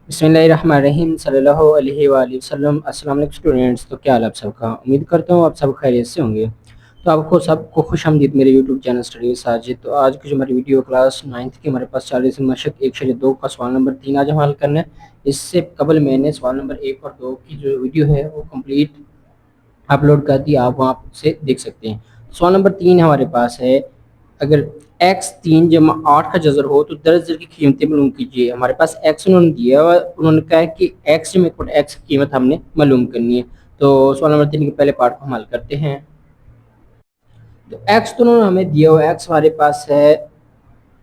बिस्मिल्लाहिर्रहमानिर्रहीम सल्लल्लाहु अलैहि वसल्लम। अस्सलाम वालेकुम स्टूडेंट्स। तो क्या हाल है आप सबका? उम्मीद करता हूँ आप सब खैरियत से होंगे। तो आपको सबको खुशामदीद मेरे यूट्यूब चैनल स्टडी साजिद। तो आज की जो हमारी वीडियो क्लास 9th की हमारे पास 40 मशक 1/2 का सवाल नंबर 3 आज हम हल करना है। इससे कबल मैंने सवाल नंबर 1 और 2 की जो वीडियो है वो कंप्लीट अपलोड कर दी, आप वहाँ से देख सकते हैं। सवाल नंबर 3 हमारे पास है, अगर x 3 जमा 8 का जज़र हो तो 10 की कीमतें मालूम कीजिए। हमारे पास x उन्होंने दिया और उन्होंने कहा है कि x जमा x की कीमत हमने मालूम करनी है। तो सवाल नंबर 3 के पहले पार्ट को हम हल करते हैं। तो x तो उन्होंने हमें दिया हुआ, x हमारे पास है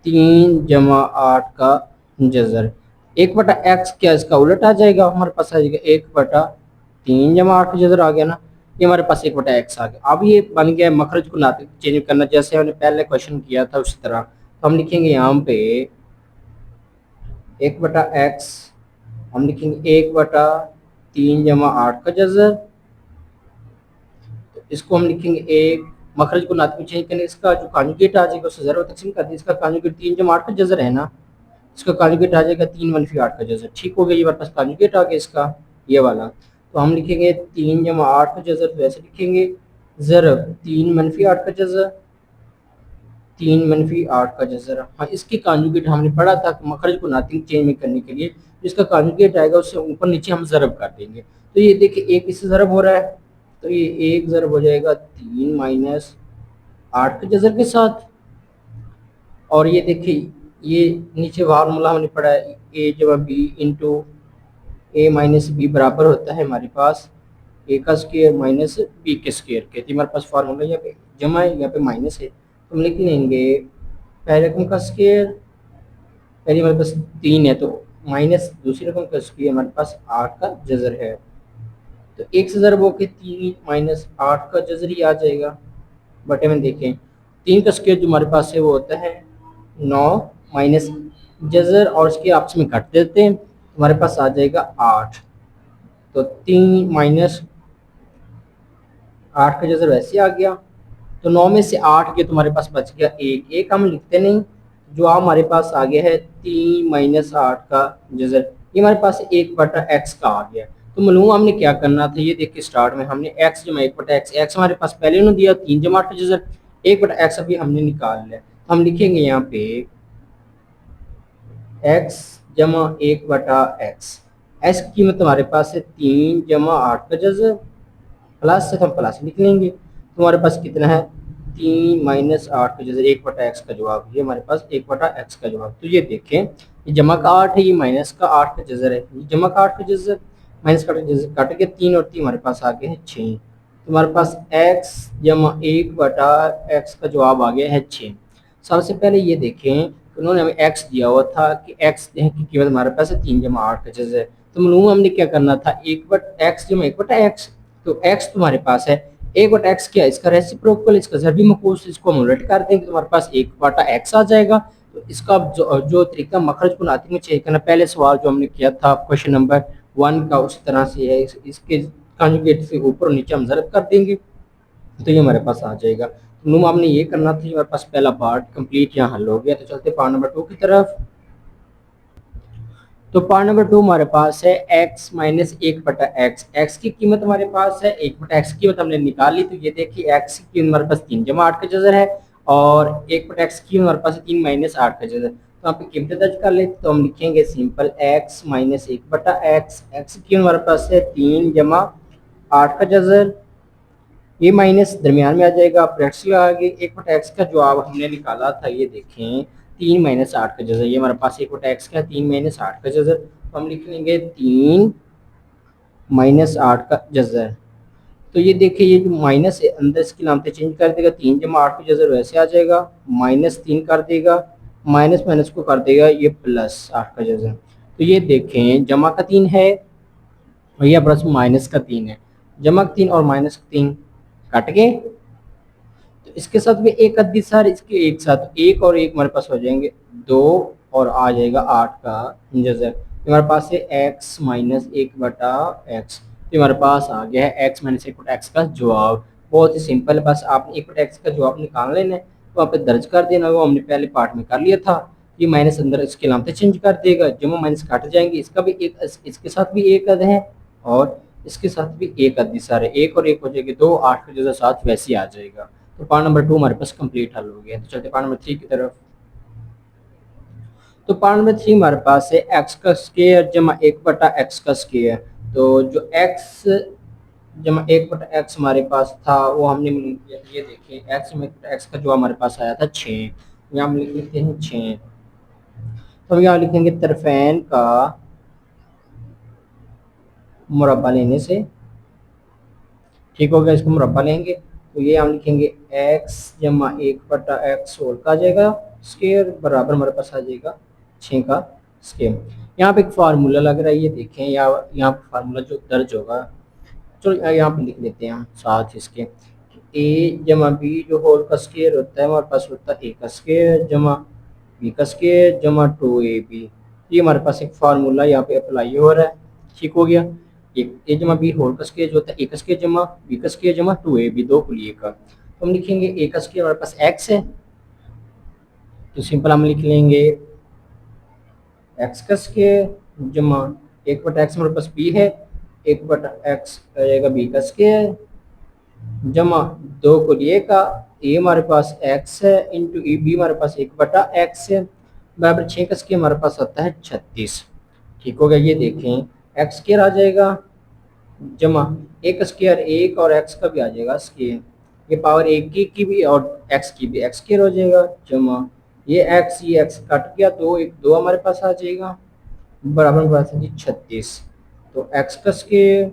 3 जमा 8 का जज़र। 1/x क्या इसका उलट आ जाएगा, हमारे पास आ जाएगा 1/3 जमा 8 का जज़र आ गया ना। ये हमारे पास 1/x आ गया। अब ये बन गया मखरज को नातिक चेंज करना, जैसे हमने पहले क्वेश्चन किया था उसी तरह। तो हम लिखेंगे यहाँ पे 1/x, हम लिखेंगे 1/3 जमा 8 का जज़र। तो इसको हम लिखेंगे एक मखरज को नातिक में चेंज करने, इसका जो कॉन्जुगेट आ जाएगा उससे ज़रूर तकसीम कर दें। इसका कॉन्जुगेट 3 जमा 8 का जज़र है ना, इसका कॉन्जुगेट आ जाएगा 3-8 का जज़र। ठीक हो गया, ये हमारे पास कॉन्जुगेट आ गया इसका, ये वाला। तो हम लिखेंगे 3 जमा 8 का जज़र, तो ऐसे लिखेंगे ज़रब 3-8 का जज़र, 3-8 का जज़र। हाँ, इसकी कॉन्जुगेट हमने पढ़ा था कि मखरज को नातिक चेंज में करने के लिए इसका कॉन्जुगेट आएगा उससे ऊपर नीचे हम ज़रब कर देंगे। तो ये देखिए एक इससे ज़रब हो रहा है, तो ये एक ज़रब हो जाएगा 3-8 के जज़र के साथ। और ये देखिए ये नीचे फार्मूला हमने पढ़ा है, a जमा b इंटू ए माइनस बी बराबर होता है हमारे पास a का स्क्वायर माइनस b के स्क्वायर के। तो हमारे पास फार्मूला यहाँ पे जमा है, यहाँ पे माइनस है, तो हम लिख लेंगे पहले रकम का स्क्वायर, पहले हमारे पास 3 है तो माइनस दूसरी रकम का स्क्वायर हमारे पास 8 का जज़र है। तो एक से ज़रब होकर 3-8 का जज़र ही आ जाएगा। बटे में देखें 3 का स्क्वायर जो हमारे पास है वो होता है 9 माइनस जज़र और इसके आपस में काट देते हैं, हमारे पास आ जाएगा 8। तो 3-8 का जज़र वैसे आ गया। तो 9 में से 8 के तुम्हारे पास बच गया एक, एक हम लिखते नहीं, जो हमारे पास आ गया है 3-8 का जज़र, ये हमारे पास 1/x का आ गया। तो मालूम हमने क्या करना था, ये देखिए स्टार्ट में हमने x जमा 1/x, x हमारे पास पहले उन्होंने दिया 3 जमा 8 का जज़र, 1/x अभी हमने निकाल लिया। तो हम लिखेंगे यहाँ पे x जमा 1/x, x की कीमत हमारे पास है 3-8 का जज़र, प्लस से हम प्लस लिख लेंगे, तो हमारे पास कितना है 3-8 का जज़र 1/x का जवाब, ये हमारे पास 1/x का जवाब। तो ये देखें ये जमा का 8 है, ये माइनस का 8 का जज़र है, ये जमा का 8 का जज़र माइनस का जज़र काट के 3 और 3 हमारे पास आ गए हैं 6। तो हमारे पास x जमा 1/x का जवाब आ गया है 6। सबसे पहले ये देखें उन्होंने हमें x दिया हुआ था कि x की कीमत हमारे पास है 3-8 का जज़र। तो मालूम हमने क्या करना था, 1/x जमा 1/x, तो x तुम्हारे पास है 1/x क्या, इसका रेसिप्रोकल, इसका ज़रबी मकूस, इसको हम उलट कर देंगे तो हमारे पास 1/x आ जाएगा। तो इसका जो तरीका मखरज को नातिक में चेंज करना, पहले सवाल जो हमने किया था क्वेश्चन नंबर 1 का उस तरह से है, इसके कॉन्जुगेट से ऊपर और नीचे हम ज़रब कर देंगे तो ये हमारे पास आ जाएगा। तो नुम आपने ये करना था, हमारे पास पहला पार्ट कंप्लीट यहाँ हल हो गया। तो चलते पार्ट नंबर 2 की तरफ। तो पार्ट नंबर 2 हमारे पास है x माइनस 1/x, x की कीमत हमारे पास है 1/x की कीमत हमने निकाल ली। तो ये देखिए x की कीमत हमारे पास 3-8 का जज़र है और 1/x की हमारे पास 3-8 का जज़र। तो यहाँ पे कीमतें दर्ज कर ले, तो हम लिखेंगे simple x minus 1/x, x की कीमत हमारे पास है 3-8 का जज़र, ये माइनस दरमियान में आ जाएगा, ब्रैकेट्स लगा के 1/x का जवाब हमने निकाला था, ये देखें 3-8 का जज़र, ये हमारे पास 1/x का 3-8 का जज़र। तो हम लिख लेंगे 3-8 का जज़र। तो ये देखिए ये जो माइनस है अंदर इसकी लामतें चेंज कर देगा, 3-8 का जज़र वैसे आ जाएगा, -3 कर देगा, माइनस माइनस को कर देगा ये +8 का जज़र। तो ये देखें जमा का 3 है और यह प्लस माइनस का 3 है, जमा का 3 और माइनस का 3 कट गए। तो इसके साथ भी एक अद्दी सर इसके एक साथ, एक और एक हमारे पास हो जाएंगे 2 और आ जाएगा 8 का जज़र। हमारे पास है x माइनस 1/x, तो हमारे पास आ गया है x माइनस 1/x का जवाब। बहुत ही सिंपल है, बस आपने 1/x का जवाब निकाल लेना है, वहाँ पे दर्ज कर देना, वो हमने पहले पार्ट में कर लिया था। ये माइनस अंदर इसके नाम से चेंज कर देगा, जमा माइनस काट जाएंगे, इसका भी एक, इसके साथ भी एक अद है और इसके साथ भी एक अद, सारे एक और एक हो जाएगी, 2 8 का जैसा 7 वैसे ही आ जाएगा। तो पार्ट नंबर 2 हमारे पास कंप्लीट हल हो गया। तो चलते पार्ट नंबर 3 की तरफ। तो पार्ट नंबर 3 हमारे पास है एक्स का स्क्वायर जमा 1 बटा एक्स का स्क्वायर। तो जो एक्स जमा 1 बटा एक्स हमारे पास था वो हमने मिल किया। ये देखिए एक्स में एक्स का जो हमारे पास आया था 6, यहाँ हम लिख लेते हैं 6। तो हम यहाँ लिखेंगे तरफेन का मुरब्बा लेने से, ठीक हो गया, इसको मुरब्बा लेंगे तो ये हम लिखेंगे x जमा 1 बटा एक्स होल का आ जाएगा स्क्वायर बराबर हमारे पास आ जाएगा 6 का स्क्वायर। यहाँ पे एक फार्मूला लग रहा है, ये देखें यहाँ फार्मूला जो दर्ज होगा, चलो यहाँ पे लिख लेते हैं हम साथ इसके, a जमा बी जो होल का स्क्वायर होता है हमारे पास होता है a का स्क्वायर जमा बी का स्क्वायर जमा 2ab। ये हमारे पास एक फार्मूला यहाँ पे अप्लाई हो रहा है, ठीक हो गया। एक ए जमा बी होल का स्क्वायर जो होता है ए का स्क्वायर जमा बी का स्क्वायर जमा 2ab, दो कुल का। तो हम लिखेंगे ए का स्क्वायर हमारे पास x है, तो सिंपल हम लिख लेंगे x का स्क्वायर जमा 1 बटा एक्स हमारे पास b है, 1 बटा एक्स रहेगा b का स्क्वायर जमा 2 को लिए का ए हमारे पास x है इंटू ए बी हमारे पास 1 बटा एक्स है बराबर 6 का स्क्वायर हमारे पास आता है 36, ठीक हो गया। ये देखें एक्स स्क्वायर आ जाएगा जमा एक स्क्वायर एक और एक्स का भी आ जाएगा स्क्वायर, ये पावर एक की भी और एक्स की भी एक्स स्क्वायर हो जाएगा जमा ये एक्स कट गया, दो एक दो हमारे पास आ जाएगा बराबर हमारे पास है जी 36। तो एक्स का स्क्वायर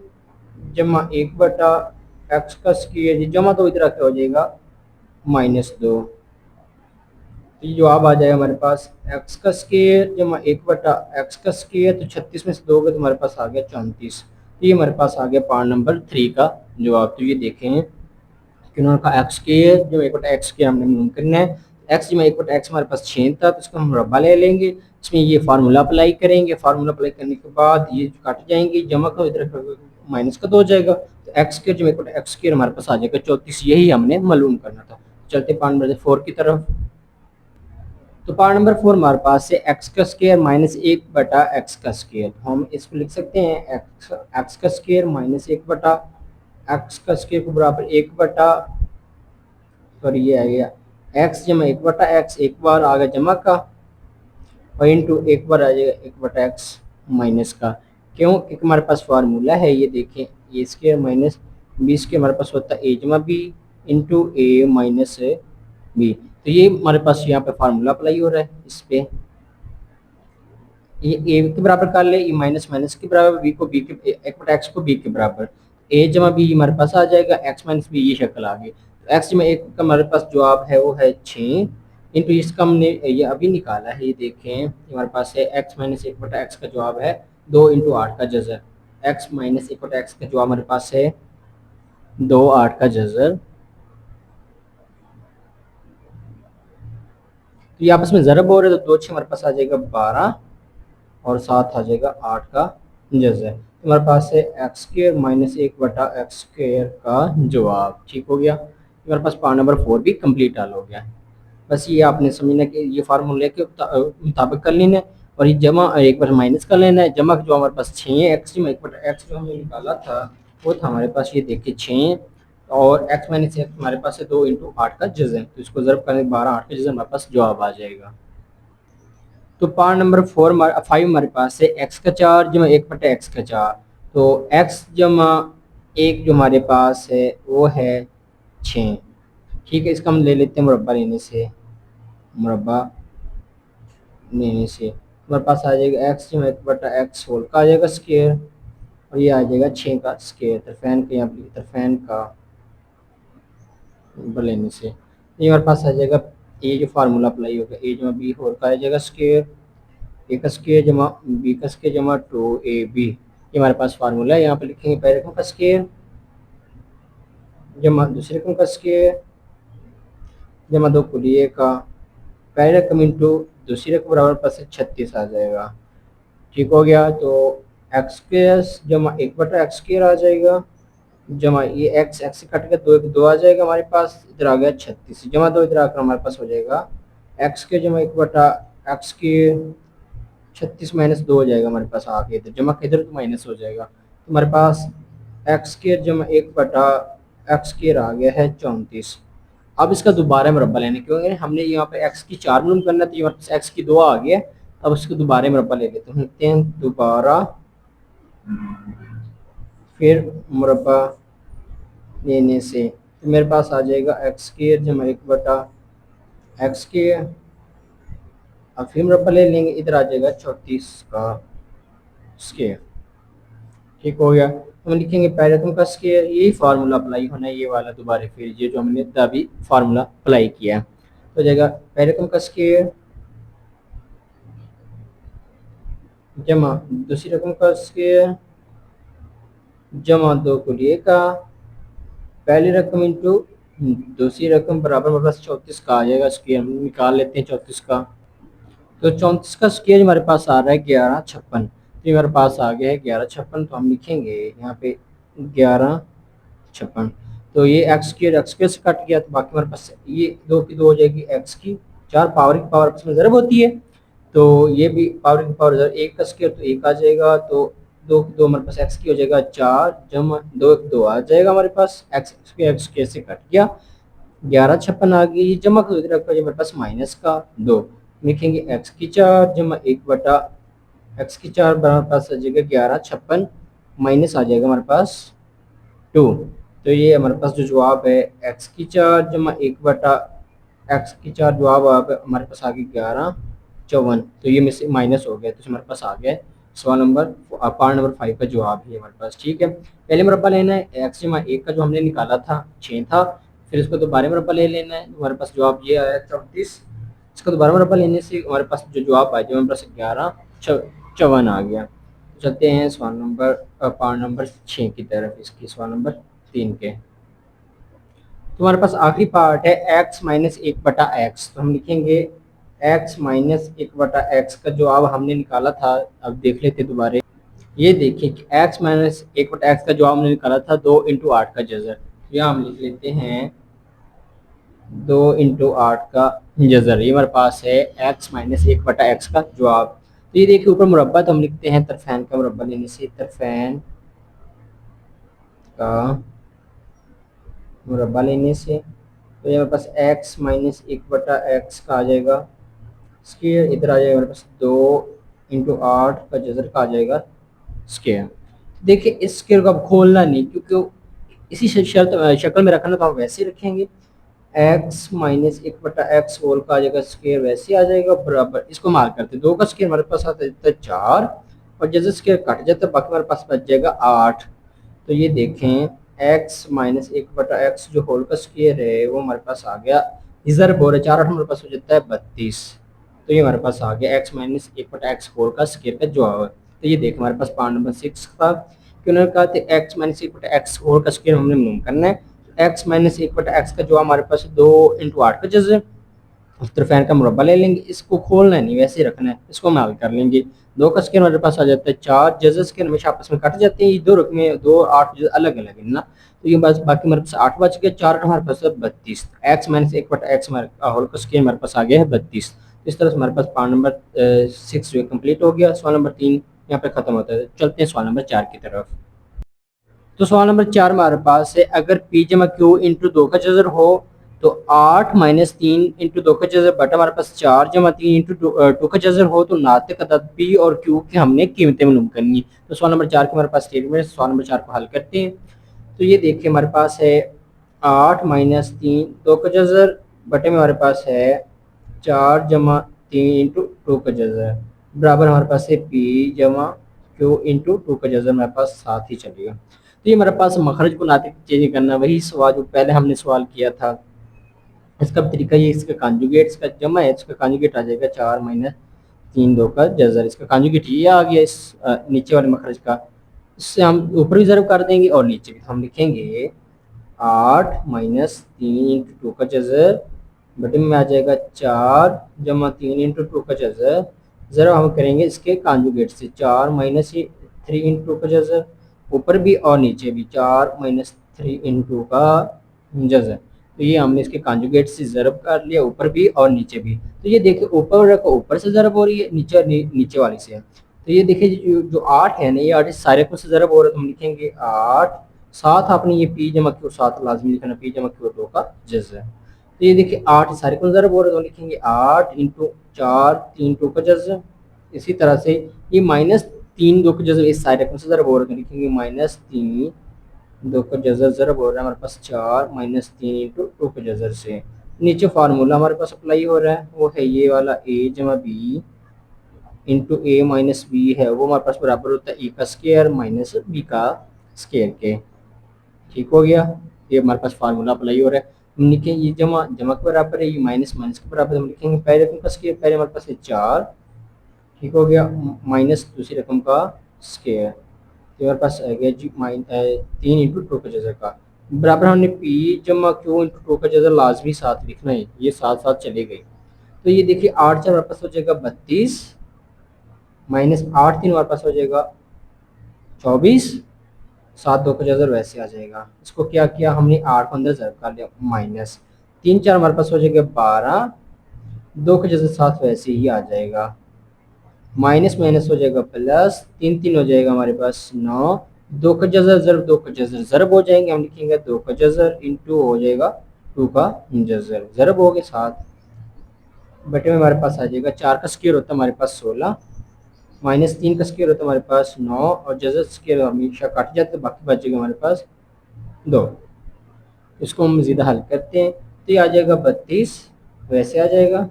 जमा 1 बटा एक्स का स्क्वायर जी जमा 2 इधर आके हो जाएगा -2। तो ये जवाब आ जाएगा हमारे पास एक्स का स्क्वायर जमा 1 बटा एक्स का स्क्वायर, तो 36 में से 2 गए तो हमारे पास आ गया 34। तो ये हमारे पास आ गया पार्ट नंबर 3 का जवाब। तो ये देखें कि उन्होंने कहा एक्स स्क्वायर जब 1 बटा एक्स के हमने मालूम करना है, एक्स जमा 1 बटा एक्स हमारे पास 6 था तो इसको हम मुरब्बा ले लेंगे, इसमें ये फार्मूला अप्लाई करेंगे, फार्मूला अप्लाई करने के बाद ये कट जाएंगे, जमा का इधर माइनस का 2 हो जाएगा, तो एक्स स्क्वायर जमा 1 बटा एक्स स्क्वायर हमारे पास आ जाएगा 34, यही हमने मालूम करना था। चलते पार्ट नंबर 4 की तरफ। तो पार्ट नंबर 4 हमारे पास है एक्स का स्क्वायर माइनस 1 बटा एक्स का स्क्वायर। तो हम इसको लिख सकते हैं एक्स का स्क्वायर माइनस 1 बटा एक्स का स्क्वायर को बराबर 1 बटा, सॉरी ये आ गया एक्स जमा 1 बटा एक्स, एक बार आ गया जमा का और इंटू एक बार आ जाएगा 1 बटा एक्स माइनस का, क्यों एक हमारे पास फार्मूला है, ये देखें ए स्क्वायर माइनस बी स्क्वायर हमारे पास होता है ए जमा बी इंटू ए माइनस बी। तो ये हमारे पास यहाँ पे फार्मूला अप्लाई हो रहा है, इस पे ये ए के बराबर कर ले, ये माइनस माइनस के बराबर, बी को बी के 1 बटा एक्स को बी के बराबर, ए जमा बी हमारे पास आ जाएगा एक्स माइनस बी, ये शक्ल आ गई। तो एक्स जमा 1 का हमारे पास जवाब है वो है 6 इंटू इसका हमने ये अभी निकाला है, ये देखें हमारे पास है एक्स माइनस 1 बटा एक्स का जवाब है 2 इंटू 8 का जजर, एक्स माइनस 1 बटा एक्स का जवाब हमारे पास है 2 8 का जजर। तो ये आपस में ज़रब हो रहे, तो 2 6 हमारे पास आ जाएगा 12 और 7 आ जाएगा 8 का जज़र। तो हमारे पास है एक्स स्क्वायर माइनस 1 बटा एक्स स्क्वायर का जवाब, ठीक हो गया। हमारे पास पार्ट नंबर 4 भी कंप्लीट हल हो गया। बस ये आपने समझना कि ये फार्मूले के मुताबिक कर लेना है और ये जमा एक बार माइनस कर लेना है, जमा जो हमारे पास 6 है एक्स जमा 1 बटा एक्स जो हमने निकाला था वो था हमारे पास, ये देखिए 6 और एक्स माइनस एक्स हमारे पास है 2 इंटू 8 का जज़र, तो इसको ज़रब करने 12 8 का जज़र हमारे पास जवाब आ जाएगा। तो पार्ट नंबर 5 हमारे पास है एक्स का 4 जमा 1 बटा एक्स का 4। तो एक्स जमा 1 जो हमारे पास है वो है 6, ठीक है, इसका हम ले लेते हैं मुरब्बा लेने से, मुरब्बा लेने से हमारे पास आ जाएगा एक्स जमा 1 बटा एक्स होल का आ जाएगा स्क्वायर और ये आ जाएगा 6 का स्क्वायर, तरफेन के यहाँ पे तरफेन का लेने से ये हमारे पास आ जाएगा, ये जो फार्मूला अप्लाई होगा ए जमा बी होल का आ जाएगा स्क्वायर, ए का स्क्वायर जमा बी का स्क्वायर जमा 2ab, ये हमारे पास फार्मूला है। यहाँ पे लिखेंगे पहले रकम का स्क्वायर जमा दूसरे रकम का स्क्वायर जमा 2 कुलिये का, पहले रकम इंटू दूसरी रकम बराबर पास 36 आ जाएगा, ठीक हो गया। तो एक्स स्क्वायर जमा 1 बटा एक्स स्क्वायर आ जाएगा जमा ये एक्स एक्स से कट के 2 आ जाएगा हमारे पास, इधर आ गया 36 जमा 2 इधर आकर हमारे पास हो जाएगा एक्स के जमा 1 बटा एक्स के 36 माइनस 2 हो जाएगा हमारे पास आगे, इधर जमा इधर तो माइनस हो जाएगा, तो हमारे पास एक्स स्क्र जमा 1/x² आ गया है 34। अब इसका दोबारा मुरब्बा लेने क्योंकि हमने यहाँ पे एक्स की 4 मालूम करना, तो यहाँ पे एक्स की 2 आ गया। अब उसके दोबारा मुरब्बा ले लेते हैं, लिखते हैं दोबारा फिर मुरब्बा लेने से, तो मेरे पास आ जाएगा एक्स स्क्र जमा 1/x²। अब फिर मुरब्बा ले लेंगे, इधर आ जाएगा 34 का स्क्र। ठीक हो गया, तो हम लिखेंगे पहले तुम का स्क्र, यही फार्मूला अप्लाई होना है, ये वाला दोबारा फिर ये जो हमने अभी फार्मूला अप्लाई किया है, तो जाएगा पहले तुम का स्क्र जमा दूसरी रकम का स्क्र जमा 2 कुलिये का पहली रकम इंटू दूसरी रकम बराबर हमारे पास 34 का आ जाएगा स्क्र। हम निकाल लेते हैं 34 का, तो 34 का स्क्र हमारे पास आ रहा है 1156, तो हमारे पास आ गया है 1156, तो हम लिखेंगे यहाँ पे 1156। तो ये एक्स स्क्र से कट गया, तो बाकी हमारे पास ये 2 की 2 हो जाएगी, एक्स की 4 पावर की पावर आपस में ज़रब होती है, तो ये भी पावर की पावर 1 का स्क्र तो 1 आ जाएगा, तो 2 की 2 हमारे पास एक्स की हो जाएगा 4 जमा 2 की 2 आ जाएगा हमारे पास, एक्स स्क्र से कट गया 1156 आ गई, जमा कर रखा हमारे पास माइनस का 2, लिखेंगे एक्स की 4 जमा 1/x² बराबर पास आ जाएगा 1156, माइनस आ जाएगा हमारे पास 2। तो ये हमारे पास जो जवाब है एक्स की 4 जमा 1/x² जवाब हमारे पास आ गया 1154, तो ये में से माइनस हो गया, तो हमारे पास आ गया सवाल नंबर पार्ट नंबर 5 का जवाब है हमारे पास। ठीक है, पहले मुरब्बा लेना है, एक्स जमा 1 का जो हमने निकाला था 6 था, फिर इसको दोबारा मुरब्बा ले लेना है, हमारे पास जवाब ये आया 34। इसका दोबारा मुरब्बा लेने से हमारे पास जो जवाब आया हमारे पास 1154 आ गया। चलते हैं सवाल नंबर पार्ट नंबर 6 की तरफ, इसकी सवाल नंबर 3 के। तो हमारे पास आखिरी पार्ट है x माइनस 1/x, तो हम लिखेंगे x माइनस 1/x का जवाब हमने निकाला था, अब देख लेते दोबारा। ये देखिए कि x माइनस 1/x का जवाब हमने निकाला था 2 इंटू 8 का जजर, यहाँ हम लिख लेते हैं 2 इंटू 8 का जजर, ये हमारे पास है x माइनस 1/x का जवाब। तो ये देखिए ऊपर मुरब्बा, तो हम लिखते हैं तरफैन का मुरब्बा लेने से, तरफैन का मुरब्बा लेने से, तो ये हमारे पास x माइनस 1/x का आ जाएगा स्क्वायर, इधर आ जाएगा हमारे पास 2 इंटू 8 का जजर का आ जाएगा स्क्वायर। देखिए इस स्क्वायर को अब खोलना नहीं, क्योंकि इसी शक्ल में रखना, तो हम वैसे रखेंगे x माइनस 1/x होल का आ जाएगा स्क्वायर, वैसे आ जाएगा बराबर, इसको मार करते 2 का स्क्वायर हमारे पास आता है 4, और जैसे स्क्वायर कट जाता है बाकी हमारे पास बच जाएगा 8। तो ये देखें x माइनस 1/x जो होल का स्क्वायर है वो हमारे पास आ गया, इधर बोल 4 8 हमारे पास हो जाता है 32, तो ये हमारे पास आ गया x माइनस 1/x होल का स्क्वायर का जवाब। तो ये देख हमारे पास पार्ट नंबर 6 था कि उन्होंने कहा था x माइनस 1/x होल का स्क्वायर हमने मालूम करना है, x माइनस 1/x का जवाब हमारे पास 2 इंटू 8 का जज़र, तरफैन का मुरब्बा ले लेंगे, इसको खोलना नहीं वैसे रखना है, इसको हम हल कर लेंगे। 2 का स्क्वायर हमारे पास आ जाता है 4, जज़र स्क्वायर हमेशा आपस में कट जाते हैं, ये 2 रकमें 2 8 अलग अलग है ना, तो ये बस बाकी हमारे पास 8 बच गया, 4 हमारे पास 32, x माइनस 1/x होल का स्क्वायर हमारे पास आ गया है 32। इस तरह से हमारे पास पार्ट नंबर 6 जो कम्प्लीट हो गया। सवाल नंबर 3 यहाँ पे खत्म होता है। चलते हैं सवाल नंबर 4 की तरफ। तो सवाल नंबर 4 हमारे पास है, अगर p जमा q इंटू 2 का जजर हो तो 8 माइनस 3 इंटू 2 का जजर बटा हमारे पास 4 जमा 3 इंटू 2 का जजर हो, तो नातिक अदद p और q की हमने कीमतें मालूम करनी है। तो सवाल नंबर 4 के हमारे पास स्टेटमेंट, सवाल नंबर 4 को हल करते हैं। तो ये देखिए हमारे पास है 8 माइनस 3 2 का जजर बटे में हमारे पास है 4 जमा 3 इंटू 2 का जजर बराबर हमारे पास है p जमा q इंटू 2 का जजर हमारे पास साथ ही चलेगा। तो ये हमारे पास मखरज को नातिक चेंज करना, वही सवाल जो पहले हमने सवाल किया था, इसका तरीका ये, इसका कॉन्जुगेट, इसका जमा है, इसका कॉन्जुगेट आ जाएगा 4 माइनस 3 2 का जजर, इसका कॉन्जुगेट ये आ गया इस नीचे वाले मखरज का, इससे हम ऊपर भी ज़रूर कर देंगे और नीचे भी। हम लिखेंगे 8 माइनस 3 इंटू 2 का जजर बटे में आ जाएगा 4 जमा 3 इंटू 2 का जजर, ज़रा हम करेंगे इसके कॉन्जुगेट से 4 माइनस 3 इंटू 2 का जजर, ऊपर भी और नीचे भी 4 माइनस 3 इंटू का जजर। तो ये हमने इसके कॉन्जुगेट से ज़रब कर लिया, ऊपर भी और नीचे भी। तो ये देखिए ऊपर रखो, ऊपर से ज़रब हो रही है, नीचे नीचे वाली से। तो ये देखिए जो 8 है ना, ये 8 सारे को से ज़रब हो रहा है, तो हम लिखेंगे 8 साथ आपने ये पी जमा क्यू साथ लाजमी लिखना, पी जमा क्यू 2 का जज़ है। तो ये देखिए 8 सारे को ज़रब हो रहा है, तो लिखेंगे 8 इंटू 4 3 2 का जज़। इसी तरह से ये माइनस 3 2 का जज़ इस सारे को से ज़रब हो रहा है, तो लिखेंगे माइनस 3 2 का जज़र ज़रब हो रहा है हमारे पास 4 माइनस 3 इंटू 2 के जज़र से। नीचे फार्मूला हमारे पास अप्लाई हो रहा है, वो है ये वाला ए जमा बी इंटू ए माइनस बी है, वो हमारे पास बराबर होता है ए का स्केयर माइनस बी का स्केयर के। ठीक हो गया, ये हमारे पास फार्मूला अप्लाई हो रहा है। हम लिखेंगे ये जमा जमा के बराबर है, ये माइनस माइनस के बराबर, हम लिखेंगे पहले रकम का स्केयर, पहले हमारे पास है 4, ठीक हो गया, माइनस दूसरी रकम का स्केयर, तो हमारे पास आ गया जी 3 इंटू 2 का जज़र का बराबर। हमने पी जमा क्यू इंटू 2 का जज़र लाजमी साथ लिखना है, ये साथ साथ चले गए। तो ये देखिए 8 4 हमारे पास हो जाएगा 32 माइनस 8 3 हमारे पास हो जाएगा 24, 7 2 का जज़र वैसे आ जाएगा। इसको क्या किया हमने 8 को अंदर ज़रब कर लिया, माइनस 3 4 हमारे पास हो जाएगा 12, 2 का जज़र साथ वैसे ही आ जाएगा, माइनस माइनस हो जाएगा प्लस, 3 3 हो जाएगा हमारे पास 9, 2 का जज़र ज़रब 2 का जज़र ज़रब हो जाएंगे, हम लिखेंगे 2 का जज़र इंटू हो जाएगा 2 का जज़र, ज़रब हो गए साथ बटे में हमारे पास आ जाएगा। 4 का स्क्वायर होता है हमारे पास 16, माइनस 3 का स्क्वायर होता है हमारे पास 9, और जज़र स्क्वायर हमेशा काट जाते हैं, बाकी बच जाएगा हमारे पास 2। इसको हम ज़ीदा हल करते हैं, तो ये आ जाएगा 32 वैसे आ जाएगा,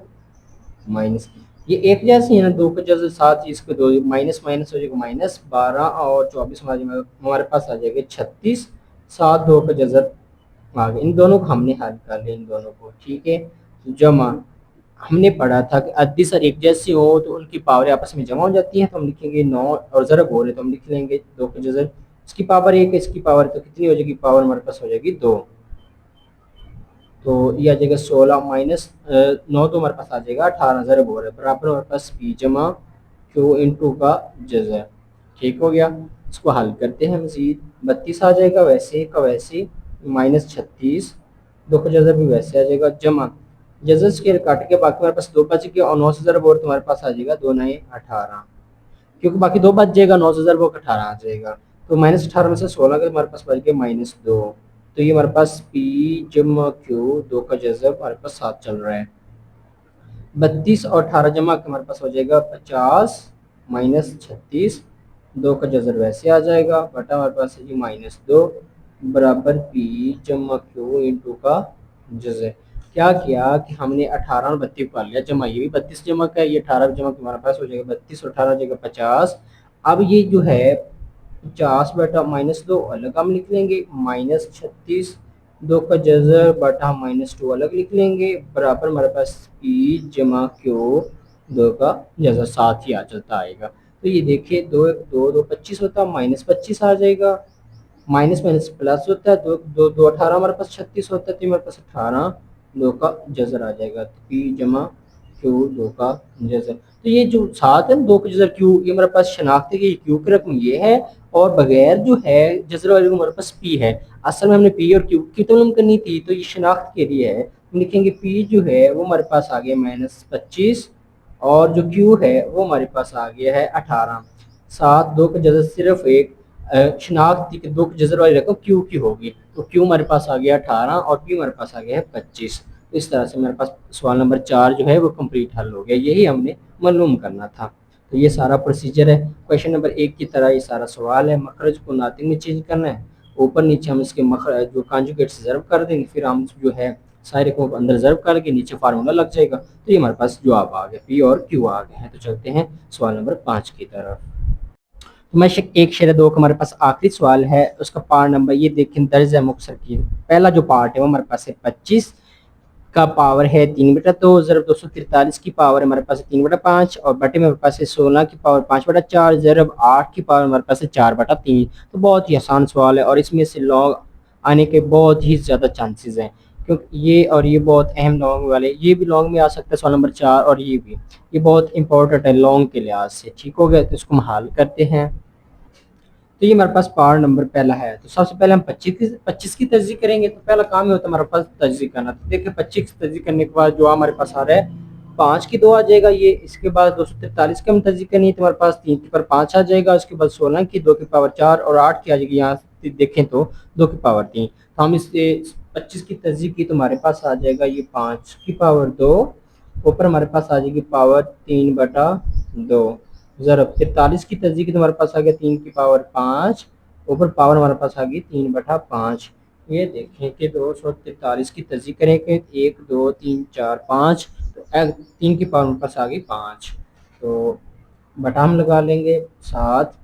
माइनस ये एक जैसे है ना, 2 का जज़र साथ ही इसको 2 माइनस माइनस हो जाएगा, माइनस 12 और 24 हमारे पास आ जाएगा 36, साथ 2 का जज़र आ गया। इन दोनों को हमने हल कर लिया, इन दोनों को, ठीक है। जमा हमने पढ़ा था कि अदिश और एक जैसी हो तो उनकी पावर आपस में जमा हो जाती है, तो हम लिखेंगे 9, और ज़रब हो रहे तो हम लिख लेंगे 2 का जज़र, इसकी पावर 1 है, इसकी पावर तो कितनी हो जाएगी, पावर हमारे पास हो जाएगी 2। तो ये आ जाएगा 16 माइनस 9, तो हमारे पास आ जाएगा 18 ज़रब हो रहा है, बराबर हमारे पास पी जमा क्यू इंटू का जज़र। ठीक हो गया, इसको हल करते हैं मज़ीद, 32 आ जाएगा वैसे का वैसे, माइनस 36, 2 का जज़र भी वैसे आ जाएगा, जमा जज़र स्क्वायर काट के बाकी हमारे पास 2 बच गया, और 9 से ज़रब हो रहा है तो हमारे पास आ जाएगा 2 9 18, क्योंकि बाकी 2 बच जाएगा, 9 से ज़रब होकर 18 आ जाएगा, तो माइनस 18 में से 16 का हमारे पास बच गया माइनस 2। तो ये हमारे पास पी जमा क्यू 2 का जज़र हमारे पास साथ चल रहा है, 32 और 18 जमा के हमारे पास हो जाएगा 50 माइनस 36, 2 का जज़र वैसे आ जाएगा, बटा हमारे पास है जी माइनस 2, बराबर पी जमा क्यू इंटू का जज़र। क्या किया कि हमने 18 और 32 कर लिया जमा, ये भी 32 जमा का है, ये 18 जमा के हमारे पास हो जाएगा 32 और 18 हो जाएगा 50। अब ये जो है 50 बटा माइनस 2 अलग हम लिख लेंगे, माइनस 36, 2 का जज़र बटा माइनस 2 अलग लिख लेंगे, बराबर हमारे पास पी जमा क्यू 2 का जज़र साथ ही आ चलता आएगा। तो ये देखिए 2 2 2 25 होता है, माइनस 25 आ जाएगा, माइनस माइनस प्लस होता है, 2 2 2 18 हमारे पास 36 होता है, तो हमारे पास 18 2 का जज़र आ जाएगा, तो पी जमा क्यू 2 का जज़र। तो ये जो साथ है 2 का जज़र क्यू, ये हमारे पास शनाख्त है कि क्यू की रकम ये है, और बगैर जो है जज़र वाले हमारे पास पी है। असल में हमने पी और क्यू की तुलना करनी थी, तो ये शनाख्त के लिए है, हम लिखेंगे पी जो है वो हमारे पास आ गया माइनस 25, और जो क्यू है वो हमारे पास आ गया है 18, साथ 2 का जज़र सिर्फ एक शनाख्त थी कि 2 की जज़र वाली रकम क्यू की होगी, तो क्यू हमारे पास आ गया 18 और पी हमारे पास आ गया है 25। इस तरह से हमारे पास सवाल नंबर 4 जो है वो कंप्लीट हल हो गया, यही हमने मालूम करना था। तो ये सारा प्रोसीजर है, क्वेश्चन नंबर 1 की तरह ये सारा सवाल है। मखरज को नातिक में चेंज करना है, ऊपर नीचे हम इसके मखरज जो कॉन्जुगेट से ज़रब कर देंगे, फिर हम जो है सारे को अंदर ज़रब करके नीचे फार्मूला लग जाएगा, तो ये हमारे पास जवाब आ गया, पी और क्यू आ गए हैं। तो चलते हैं सवाल नंबर 5 की तरफ। तो मैं एक शेर 2 का हमारे पास आखिरी सवाल है, उसका पार्ट नंबर ये देखें, दर्ज है मुक्सर की पहला जो पार्ट है वो हमारे पास है 25 का पावर है 3/2 ज़रब 243 की पावर हमारे पास है 3/5, और बटे में हमारे पास है 16 की पावर 5/4 ज़रब 8 की पावर हमारे पास है 4/3। तो बहुत ही आसान सवाल है, और इसमें से लॉन्ग आने के बहुत ही ज़्यादा चांसेस हैं, क्योंकि ये और ये बहुत अहम लॉन्ग वाले, ये भी लॉन्ग में आ सकता है सवाल नंबर 4, और ये भी, ये बहुत इंपॉर्टेंट है लॉन्ग के लिहाज से। ठीक हो गया, तो इसको हम हल करते हैं। तो ये हमारे पास पावर नंबर पहला है। तो सबसे पहले हम 25 की तस्दीक करेंगे। तो पहला काम ही होता है हमारे पास तस्दीक करना। तो देखिए 25 की तस्दीक करने के बाद जो हमारे पास आ रहा है 5 की 2 आ जाएगा ये। इसके बाद 243 की हम तस्दीक करनी है तो हमारे पास 3 की पावर 5 आ जाएगा। उसके बाद 16 की 2 की पावर 4 और 8 की आ जाएगी। यहाँ से देखें तो 2 की पावर 3। तो हम इससे 25 की तस्दीक की तो हमारे पास आ जाएगा ये 5 की पावर 2, ऊपर हमारे पास आ जाएगी पावर 3/2। ज़रब 43 की तस्दीक की तो हमारे पास आ गया 3 की पावर 5, ऊपर पावर हमारे पास आ गई 3/5। ये देखें कि 243 की तस्दीक करेंगे 1 2 3 4 5, तो 3 की पावर हमारे पास आ गई 5, तो बटा हम लगा लेंगे 7।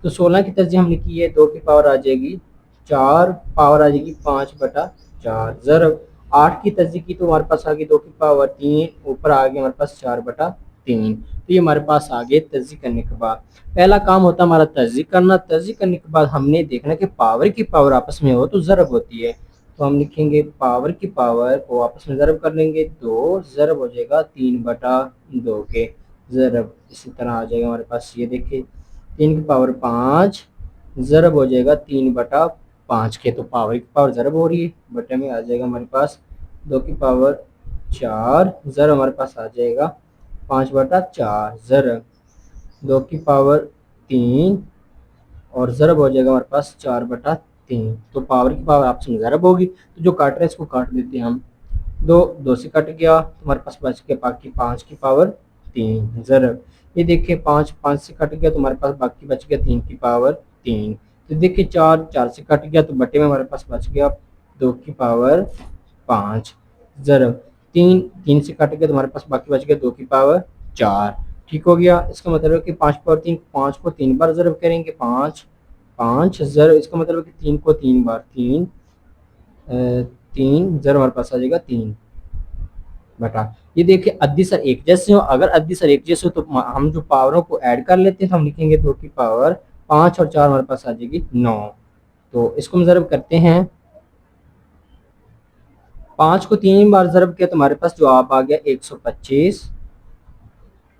तो 16 की तस्दीक हमने की है 2 की पावर आ जाएगी 4, पावर आ जाएगी 5/4। ज़रब 8 की तस्दीक की तो हमारे पास आ गई 2 की पावर 3, ऊपर आ गया हमारे पास 4/3। तो ये हमारे पास आ गए तस्दीक करने के बाद। पहला काम होता है हमारा तस्दीक करना। तस्दीक करने के बाद हमने देखना कि पावर की पावर आपस में हो तो ज़रब होती है। तो हम लिखेंगे पावर की पावर को आपस में ज़रब कर लेंगे 2, ज़रब हो जाएगा 3/2 के। ज़रब इसी तरह आ जाएगा हमारे पास। ये देखिए 3 की पावर 5 ज़रब हो जाएगा 3/5 के। तो पावर की पावर ज़रब हो रही है, बटे में आ जाएगा हमारे पास 2 की पावर 4, ज़रब हमारे पास आ जाएगा 5/4। ज़रब 2 की पावर 3 और ज़रब हो जाएगा हमारे पास 4/3। तो पावर की पावर आपस में ज़रब होगी। तो जो काट रहे हैं इसको काट देते हैं हम। 2 से कट गया तो हमारे पास बच गया बाकी 5 की पावर 3। ज़रब ये देखिए 5 से कट गया तो हमारे पास बाकी बच गया 3 की पावर 3। तो देखिए 4 से कट गया तो बटे में हमारे पास बच गया 2 की पावर 5। ज़रब 3 से कट गया तो हमारे पास बाकी बच गया 2 की पावर 4। ठीक हो गया। इसका मतलब है कि 5 पावर 3, 5 को 3 बार ज़रब करेंगे 5 5 ज़रब, इसका मतलब है कि 3 को 3 बार 3 3 ज़रब हमारे पास आ जाएगा 3 बटा। ये देखिए अद्दी सर एक जैसे हो, अगर अद्दी सर एक जैसे हो तो हम जो पावरों को ऐड कर लेते हैं। तो हम लिखेंगे 2 की पावर 5 और 4 हमारे पास आ जाएगी 9। तो इसको हम ज़रब करते हैं। 5 को 3 बार ज़रब किया तो हमारे पास जवाब आ गया 125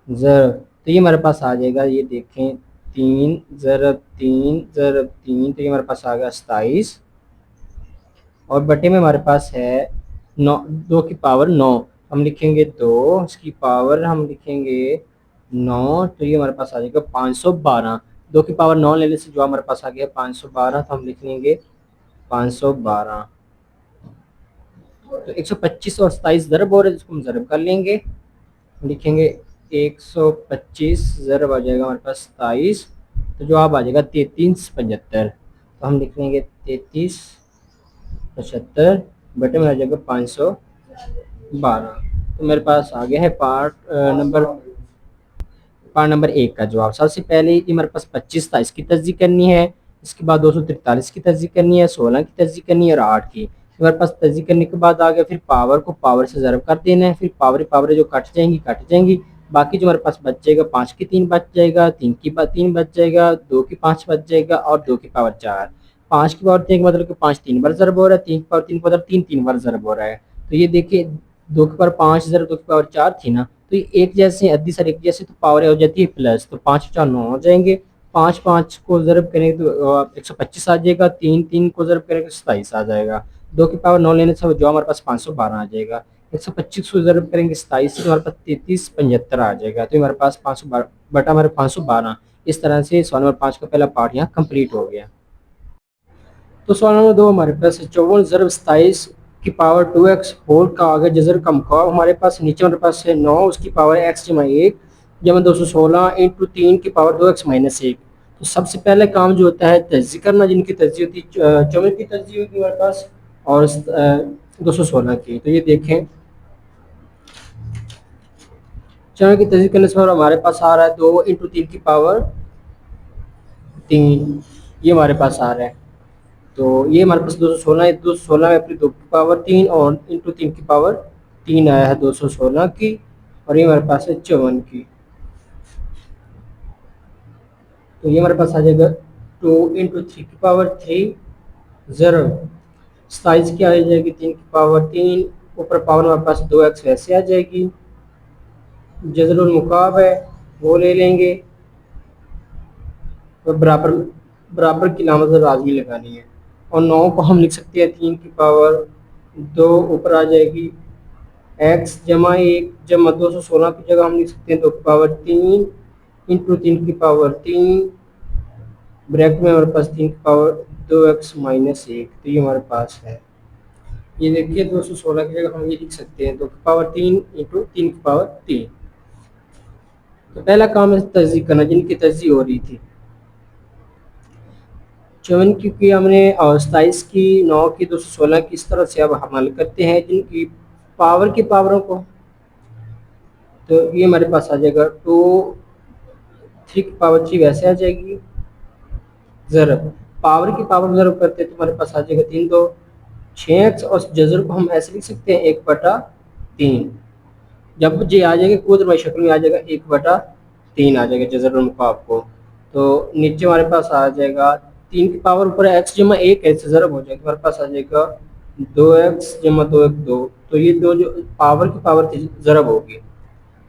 ज़रब। तो ये हमारे पास आ जाएगा, ये देखें 3 ज़रब 3 ज़रब 3, तो ये हमारे पास आ गया 27 और बटे में हमारे पास है 9, 2 की पावर 9। हम लिखेंगे 2, इसकी पावर हम लिखेंगे 9, तो ये हमारे पास आ जाएगा 512। 2 की पावर 9 लेने से जो हमारे पास आ गया 512, तो हम लिख लेंगे 512। तो 125 और 27 ज़रब हो रहे हैं, जिसको हम ज़रब कर लेंगे। लिखेंगे 125 ज़रब आ जाएगा हमारे पास 27, तो जवाब आ जाएगा 3375। तो हम लिख लेंगे 3375 बटे में आ जाएगा 512। तो मेरे पास आ गया है पार्ट नंबर 1 का जवाब। सबसे पहले ये हमारे पास 25 था, इसकी तस्दीक करनी है। इसके बाद 243 की तस्दीक करनी है, 16 की तस्दीक करनी है और 8 की। हमारे पास तस्दीक करने के बाद आ गया फिर पावर को पावर से ज़रब कर देना है। फिर पावर पावर जो कट जाएंगी। बाकी जो हमारे पास बच जाएगा 5 की 3 बच जाएगा, 3 की 3 बच जाएगा, 2 की 5 बच जाएगा और 2 की पावर 4। 5 की पावर 3 का मतलब कि 5 3 बार ज़रब हो रहा है, 3 की पावर 3 का मतलब 3 3 बार ज़रब हो रहा है। तो ये देखिए 2 की पावर 5 ज़रब 2 की पावर 4 थी ना, तो ये एक जैसे अद्दी सर एक जैसे, तो पावर हो जाती है प्लस। तो 5 4 9 हो जाएंगे। 5 5 को ज़रब करेंगे तो 125 आ जाएगा। 3 3 को ज़रब करेंगे तो 27 आ जाएगा। 2 की पावर 9 लेने से जो हमारे पास 512 आ जाएगा। 125 को ज़रब करेंगे 27 से तो हमारे पास 3375 आ जाएगा। तो हमारे पास 512 बटा हमारे 512। इस तरह से सवाल नंबर 5 का पहला पार्ट यहाँ कंप्लीट हो गया। तो सवाल नंबर 2 हमारे पास 54 ज़रब 27 की पावर 2x होल का आगे जजर का मुकाब हमारे पास नीचे हमारे पास है 9, उसकी पावर x जमा 1 जमा 216 इंटू 3 की पावर 2x माइनस 1। तो सबसे पहले काम जो होता है तज्ज़ी करना, जिनकी तज्ज़ी होती है 24 की तज्ज़ी होगी हमारे पास और 216 की। तो ये देखें 24 की तज्ज़ी करने से हमारे पास आ रहा है 2 इंटू 3 की पावर 3, ये हमारे पास आ रहा है। तो ये हमारे पास 216 है। 216 में अपनी 2 की पावर 3 और इंटू 3 की पावर 3 आया है 216 की, और ये हमारे पास है 54 की। तो ये हमारे पास आ जाएगा 2 इंटू 3 की पावर 3 ज़रब 27 की आ जाएगी 3 की पावर 3, ऊपर पावर हमारे पास 2x वैसे आ जाएगी। जज़रुल मुकाब है वो ले लेंगे तो बराबर बराबर की लामत राजी लगानी है। और 9 को हम लिख सकते हैं 3 की पावर 2 ऊपर आ जाएगी, x जमा 1 जमा 216 की जगह हम लिख सकते हैं 2 की पावर 3 इंटू 3 की पावर 3 ब्रैकेट में हमारे पास 3 की पावर 2x माइनस 1। तो ये हमारे पास है, ये देखिए 216 की जगह हम ये लिख सकते हैं 2 की पावर 3 इंटू 3 की पावर 3। तो पहला काम है तस्दीक करना, जिनकी तस्दीक हो रही थी 54 की हमने और 27 की 9 की 216 की, इस तरह से अब हम हल करते हैं जिनकी पावर की पावरों को। तो ये हमारे पास आ जाएगा 2 3 की पावर 3 वैसे आ जाएगी, ज़रब पावर की पावर ज़रब करते हैं तो हमारे पास आ जाएगा 3 2 6x, और जज़र को हम ऐसे लिख सकते हैं 1/3। जब ये आ जाएगा कुदरती शक्ल में आ जाएगा 1/3 आ जाएगा जज़र मुकाब को। तो नीचे हमारे पास आ जाएगा 3 की पावर ऊपर x जमा 1 ऐसे ज़रब हो जाएगा, हमारे पास आ जाएगा 2x जमा 2 1 2। तो ये दो जो पावर की पावर थी ज़रब होगी,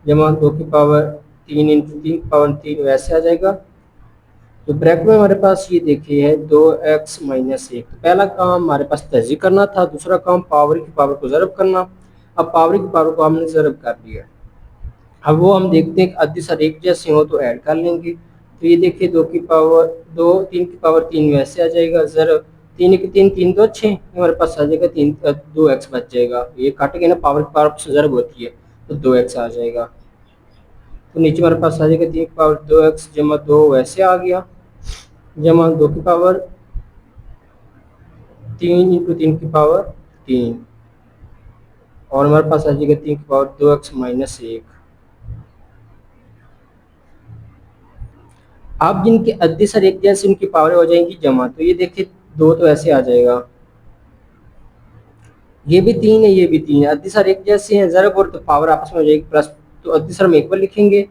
जमा 2 की पावर 3 इंटू 3 की पावर 3 वैसे आ जाएगा। तो ब्रैकेट में हमारे पास ये देखिए है 2x माइनस 1। तो पहला काम हमारे पास तहज़ीब करना था, दूसरा काम पावर की पावर को ज़रब करना। अब पावर की पावर को हमने ज़रब कर लिया, अब वो हम देखते हैं कि अद्दी सर एक जैसे हो तो ऐड कर लेंगे। तो ये देखिए 2 की पावर 2 3 की पावर 3 वैसे आ जाएगा, ज़रब 3 की 3 3 2 6 हमारे पास आ जाएगा 3 2x बच जाएगा, ये काट के ना पावर की पावर से ज़रब होती है तो 2x आ जाएगा। तो नीचे हमारे पास आ जाएगा 3 की पावर 2x जमा 2 वैसे आ गया, जमा 2 की पावर 3 इंटू 3 की पावर 3, और हमारे पास आ जाएगा 3 की पावर 2x माइनस 1। अब जिनके अद्दी सर एक जैसे उनकी पावर हो जाएंगी जमा। तो ये देखिए 2 तो ऐसे आ जाएगा, ये भी 3 है ये भी 3 है, अद्दी सर एक जैसे हैं, ज़रब और तो पावर आपस में हो जाएगी प्लस। तो अद्दी सर हम एक बार लिखेंगे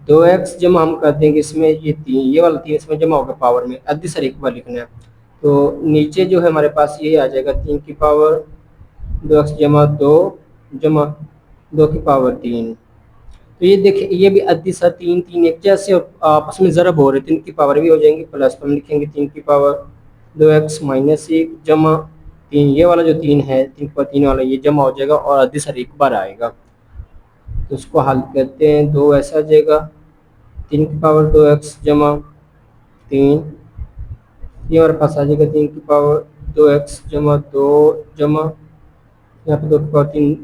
2x जमा हम कर देंगे इसमें ये 3, ये वाला 3 इसमें जमा होगा पावर में, अद्दी सर एक बार लिखना है। तो नीचे जो है हमारे पास ये आ जाएगा 3 की पावर 2x जमा 2 जमा 2 की पावर 3। तो ये देखिए ये भी अद्दी सा 3 3 एक जैसे आपस में ज़रब हो रहे, 3 की पावर भी हो जाएंगी प्लस। तो हम लिखेंगे 3 की पावर 2x माइनस 1 जमा 3, ये वाला जो 3 है 3 की पावर 3 वाला ये जमा हो जाएगा और अद्दी सर एक बार आएगा। तो उसको हल करते हैं, 2 ऐसा आ जाएगा 3 की पावर 2x जमा 3, ये हमारे पास आ जाएगा 3 की पावर 2x जमा 2 जमा यहाँ पे 2 की पावर 3,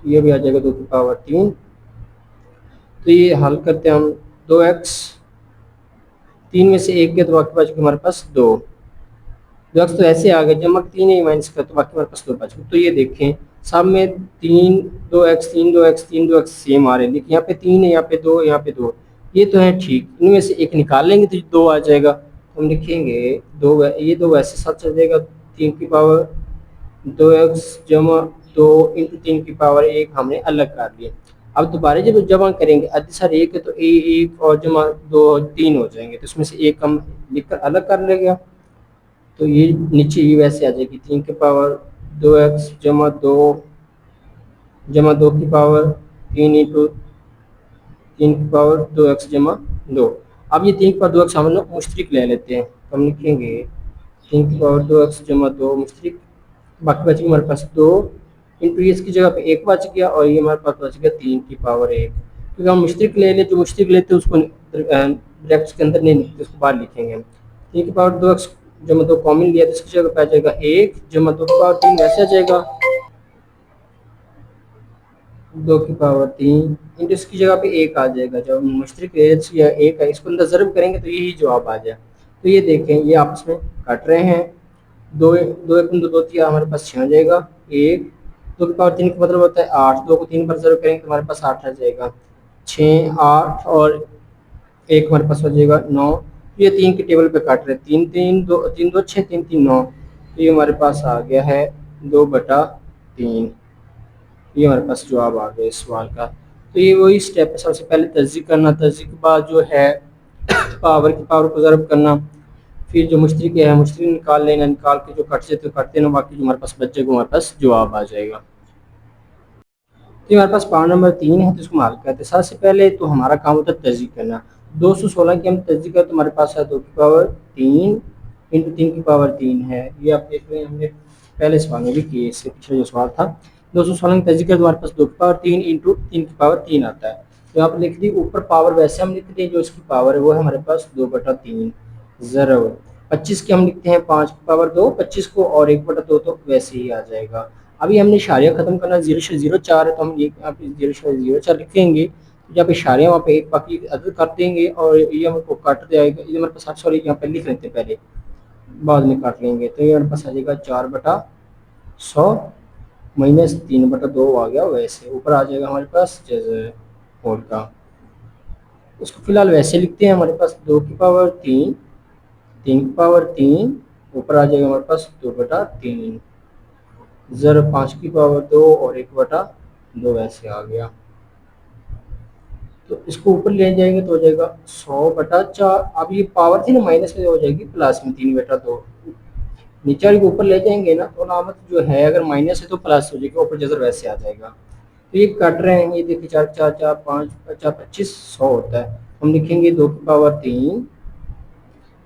ये भी आ जाएगा 2 की पावर 3। तो ये हल करते हैं हम, 2x 3 में से 1 गया तो बाकी बच गया हमारे पास 2x तो ऐसे आ गए, जमा 3 ही माइनस कर तो बाकी हमारे पास 2 बच गए। तो ये देखें सब में 3 2x 3 2x 3 2x सेम आ रहे हैं, देखिए यहाँ पे 3 है यहाँ पे 2 यहाँ पे 2, ये तो है ठीक, इनमें से एक निकाल लेंगे तो 2 आ जाएगा। तो हम लिखेंगे 2, ये 2 वैसे सच आ जाएगा, 3 की पावर 2x जमा 2 इंटू 3 की पावर 1 हमने अलग कर लिया। अब दोबारा जब जमा करेंगे अद्दी सर एक है तो एक और जमा 2 3 हो जाएंगे, तो इसमें से एक हम लिखकर अलग कर लेगा। तो ये नीचे ये वैसे आ जाएगी 3 की पावर 2x जमा 2 जमा 2 की पावर 3 इंटू 3 की पावर 2x जमा 2। अब ये 3 की पावर 2x हम लोग मुश्तरिक ले लेते हैं, तो हम लिखेंगे 3 की पावर 2x जमा 2 मुश्तरिक, बाकी बच गया हमारे पास 2 इंटू इसकी जगह पे 1 बच गया और ये हमारे पास बच गया 3 की पावर 1, क्योंकि हम मुश्तरिक ले लें, जो मुश्तरिक लेते हैं उसको ब्रैकेट्स के अंदर नहीं लिखते, उसको बाहर लिखेंगे हम। 3 की पावर 2x जमा 2 कॉमन लिया तो इसकी जगह पे आ जाएगा 1 जमा 2 की पावर 3 वैसे आ जाएगा, 2 की पावर 3 इंटू इसकी जगह पे 1 आ जाएगा। जब मुश्तरिक या 1 है इसको अंदर ज़रब करेंगे तो यही जवाब आ जाए। तो ये देखें ये आपस में कट रहे हैं, 2 2 1 2 2 3 हमारे पास 6 आ जाएगा, 1 2 की पावर 3 का मतलब होता है 8, 2 को 3 पर ज़रब करेंगे तो हमारे पास 8 आ जाएगा, 6 8 और 1 हमारे पास हो जाएगा 9। ये 3 के टेबल पे काट रहे हैं, 3 3 2 3 2 6 3 3 9, तो ये हमारे पास आ गया है 2/3। ये हमारे पास जवाब आ गया इस सवाल का। तो ये वही स्टेप है, सबसे पहले तस्दीक करना, तस्दीक के बाद जो है पावर की पावर को ज़रब करना, फिर जो मुश्तरिक है मुश्तरिक निकाल लेना, निकाल के जो कट से तो कटते ना, बाकी जो हमारे पास बचेगा हमारे पास जवाब आ जाएगा। तो हमारे पास पावर नंबर 3 है तो इसको हम हल करते हैं। सबसे पहले तो हमारा काम होता है तस्दीक करना, 216 की हम तस्दीक है, तुम्हारे पास है 2 की पावर 3 इंटू 3 की पावर 3 है। ये आप देख रहे हैं, हमने पहले सवाल में भी किए, इससे पिछले जो सवाल था। 216 की तस्दीक है, तुम्हारे पास 2 की पावर 3 इंटू 3 की पावर 3 आता है। तो यहाँ पर लिख दी, ऊपर पावर वैसे हम लिख दी, जो इसकी पावर है वो है हमारे पास 2/3 ज़रूर। 25 की हम लिखते हैं 5 की पावर 2, 25 को और 1/2 तो वैसे ही आ जाएगा। अभी हमने इशारिया खत्म करना, 0/04 है, तो हम ये यहाँ पे 0/04 लिखेंगे। जब इशारे वहाँ पे एक बाकी अदद कर देंगे और ये हमको काट जाएगा, ये हमारे पास, सॉरी यहाँ पे लिख लेते हैं पहले, बाद में काट लेंगे। तो ये हमारे पास आ जाएगा 4/100 माइनस 3/2 आ गया, वैसे ऊपर आ जाएगा हमारे पास जैसे होल का। उसको फिलहाल वैसे लिखते हैं, हमारे पास 2 की पावर 3, 3 की पावर 3, ऊपर आ जाएगा हमारे पास 2/3, 5 की पावर 2 और 1/2 वैसे आ गया। तो इसको ऊपर ले जाएंगे तो हो जाएगा 100/4। अब ये पावर थी ना, माइनस में हो जाएगी प्लस में 3/2। नीचे वाली को ऊपर ले जाएंगे ना, तो अलामत जो है अगर माइनस है तो प्लस हो जाएगी, ऊपर जैसे वैसे आ जाएगा। तो ये कट रहे हैं, ये देखिए 4 4 4 5 4 25 100 होता है। हम लिखेंगे 2 की पावर 3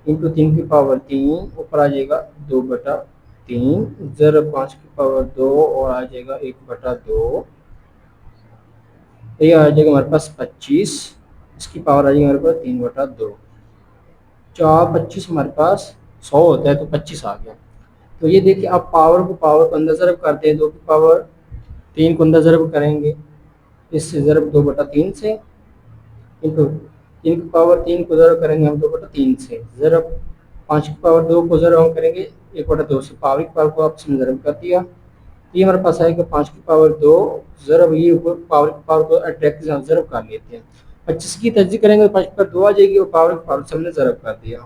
इंटू 3 की पावर 3, ऊपर आ जाएगा 2/3, 5 की पावर 2 और आ जाएगा 1/2। ये आ जाएगा हमारे पास 25, इसकी पावर आ जाएगी हमारे पास 3/2। 4 25 हमारे पास 100 होता है, तो 25 आ गया। तो ये देखिए, आप पावर को अंदर ज़रब करते हैं, 2 की पावर 3 को अंदर ज़रब करेंगे, इससे ज़रब 2/3 से, इंटू 3 की पावर 3 को ज़रब करेंगे हम 2/3 से, ज़रब 5 की पावर 2 को ज़रब हम करेंगे 1/2 से, पावर की पावर को आपस में ज़रब कर दिया। ये हमारे पास आएगा 5 की पावर 2 ज़रब, ये ऊपर पावर की पावर को अट्रैक्ट के साथ ज़रब कर लेते हैं। 25 की तर्जीह करेंगे तो 5 की पावर 2 आ जाएगी, और पावर की पावर से हमने ज़रब कर दिया,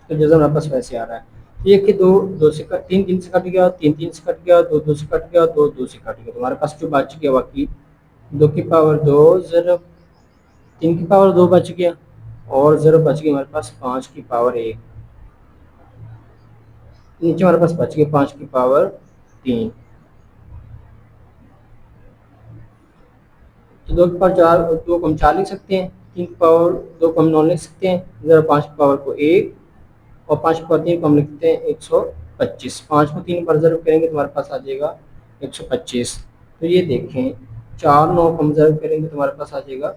तो जैसे हमारे पास वैसे आ रहा है। तो ये कि 2 2 से कट, 3 3 से कट गया, 3 3 से कट गया, 2 2 से कट गया, 2 2 से कट गया। तो हमारे पास जो बच गया बाकी 2 की पावर 2 ज़रब 3 की पावर 2 बच गया, और ज़रब बच गया हमारे पास 5 की पावर 1। नीचे हमारे पास बच गया 5 की पावर 3। तो 2 की पावर 4, 2 को हम 4 लिख सकते हैं, 3 की पावर 2 को हम 9 लिख सकते हैं, ज़रब 5 की पावर को 1, और 5 की पावर 3 को हम लिखते हैं 125। 5 को 3 पर ज़रब करेंगे तो हमारे पास आ जाएगा 125। तो ये देखें, 4 9 को हम ज़रब करेंगे तो हमारे पास आ जाएगा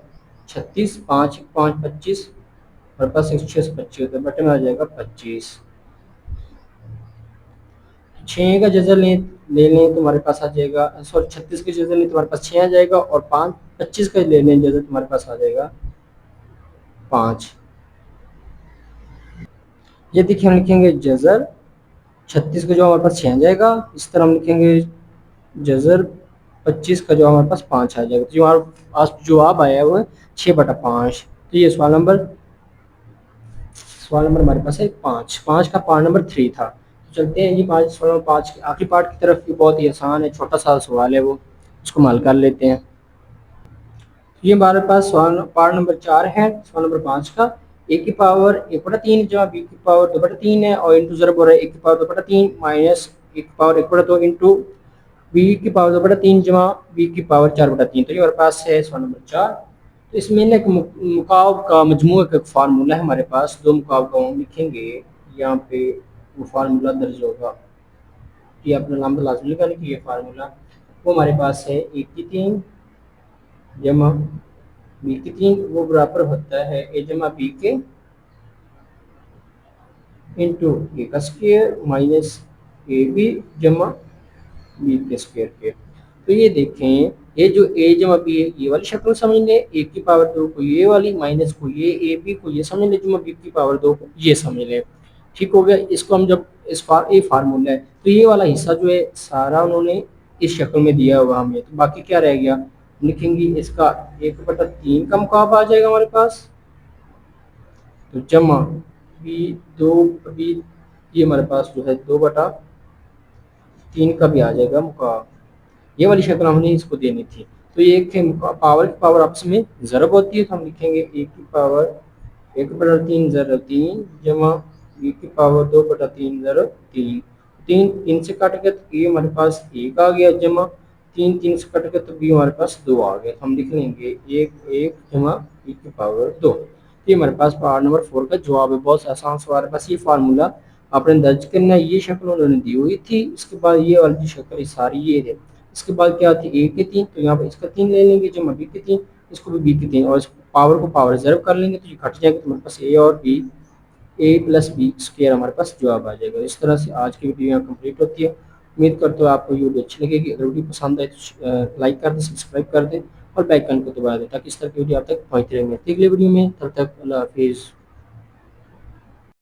36, 5 5 25, हमारे पास 126 25 होता है, बटे में आ जाएगा 25। 6 का जज़र ले लें तो हमारे पास आ जाएगा, सॉरी 36 का जज़र लें तो हमारे पास 6 आ जाएगा, और 5 25 का ले लें जज़र, तुम्हारे पास आ जाएगा 5। ये देखिए, हम लिखेंगे जज़र 36 का जो हमारे पास 6 आ जाएगा, इस तरह हम लिखेंगे जज़र 25 का जो हमारे पास 5 आ जाएगा। तो जो हमारे पास जवाब आया है वो है 6/5। तो ये सवाल नंबर हमारे पास है 5। 5 का पार्ट नंबर 3 था। तो चलते हैं जी 5 सवाल नंबर 5 के आखिरी पार्ट की तरफ। ये बहुत ही आसान है, छोटा सा सवाल है, वो उसको हल कर लेते हैं। ये हमारे पास सवाल पार्ट नंबर 4 है, सवाल नंबर 5 का। ए की पावर 1/3 जहाँ बी की पावर 2/3 है, और इंटू ज़रब हो रहा है 1 की पावर 2/3 माइनस 1 की पावर 1/2 इंटू बी की पावर 2/3 जमा बी की पावर 4/3। तो ये हमारे पास है सवाल नंबर 4। तो इसमें ना एक मुकाब का मजमू का एक फार्मूला है हमारे पास, दो मुकाब का हम लिखेंगे यहाँ पे, वो फार्मूला दर्ज होगा। ये अपना नाम तो लाजमी लिखा नहीं कि ये फार्मूला, वो हमारे पास है 1 की 3 जमा बी की 3, वो बराबर होता है ए जमा बी के इंटू ए का स्क्वायर माइनस ए बी जमा बी के स्क्वायर के। तो ये देखें, ये जो ए जमा बी है ये वाली शक्ल समझ लें, ए की पावर 2 को ये वाली, माइनस को ये ए बी को ये समझ लें, जमा बी की पावर 2 को ये समझ लें। ठीक हो गया। इसको हम जब ये फार्मूला है, तो ये वाला हिस्सा जो है सारा उन्होंने इस शक्ल में दिया हुआ हमें, तो बाकी क्या रह गया, लिखेंगे इसका 1/3 का मुकाबला आ जाएगा हमारे पास, तो जमा बी 2 बी, ये हमारे पास जो है 2/3 का भी आ जाएगा मुकाबला। ये वाली शक्ल हमने इसको देनी थी। तो ये पावर की पावर आपस में ज़रब होती है, तो हम लिखेंगे 1 की पावर 1/3 ज़रब 3 जमा बी की पावर 2/3 ज़रब 3। 3 3 से काट गया तो ये हमारे पास 1 आ गया, जमा तीन तीन से कट के तो बी हमारे पास 2 आ गए, तो हम लिख लेंगे 1 जमा e की पावर 2। ये हमारे पास पार्ट नंबर 4 का जवाब है। बहुत आसान से हमारे पास ये फार्मूला आपने दर्ज करना है। ये शक्ल उन्होंने दी हुई थी, इसके बाद ये वाली शक्ल सारी ये है। इसके बाद क्या थी ए के 3, तो यहाँ पर इसका 3 ले लेंगे जमा बी के 3, इसको भी बी के 3, और इस पावर को पावर रिजर्व कर लेंगे तो ये घट जाएगा, तो हमारे पास ए और बी ए प्लस बी स्क्र हमारे पास जवाब आ जाएगा। इस तरह से आज की वीडियो यहाँ कंप्लीट होती है। उम्मीद करते हो आपको ये वीडियो अच्छी लगेगी। अगर वीडियो पसंद आए तो लाइक कर दें, सब्सक्राइब कर दें और बेल आइकन को दबा दें, ताकि इस तरह की वीडियो आप तक पहुँचती रहेंगे। अगले वीडियो में, तब तक अल्लाह हाफिज़।